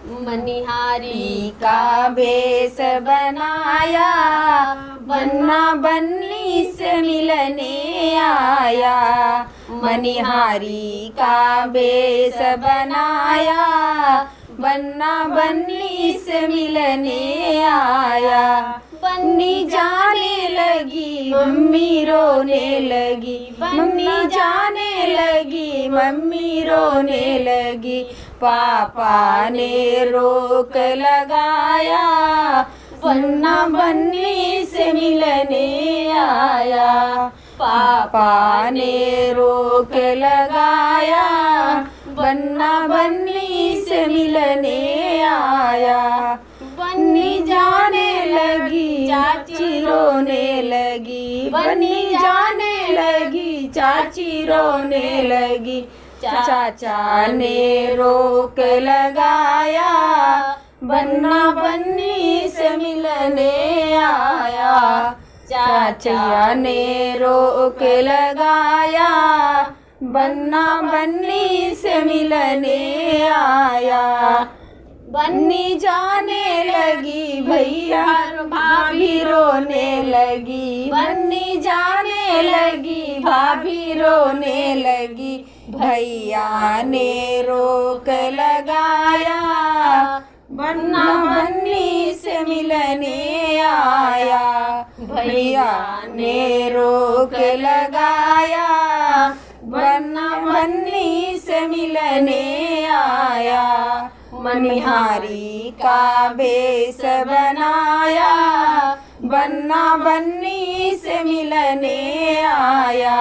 मनिहारी का भेष बनाया, बन्ना बन्नी से मिलने आया। मनिहारी का भेष बनाया, बन्ना बन्नी से मिलने आया। बन्नी जाने लगी मम्मी रोने लगी, मम्मी जाने लगी मम्मी रोने लगी। पापा ने रोक लगाया, बन्ना बन्नी से मिलने आया। पापा ने रोक लगाया, बन्ना बन्नी से मिलने आया। बन्नी जाने लगी चाची रोने लगी, बन्नी जाने लगी चाची रोने लगी। चाचा ने रोक लगाया, बन्ना बन्नी से मिलने आया। चाचा ने रोक लगाया, बन्ना बन्नी से मिलने आया। बन्नी जाने लगी भैया भाभी रोने लगी, बन्नी जाने लगी भाभी रोने लगी। भैया ने रोक लगाया, बन्ना बन्नी से मिलने आया। भैया ने रोक लगाया, बन्ना बन्नी से मिलने आया। मनिहारी का भेष बनाया, बन्ना बन्नी से मिलने आया।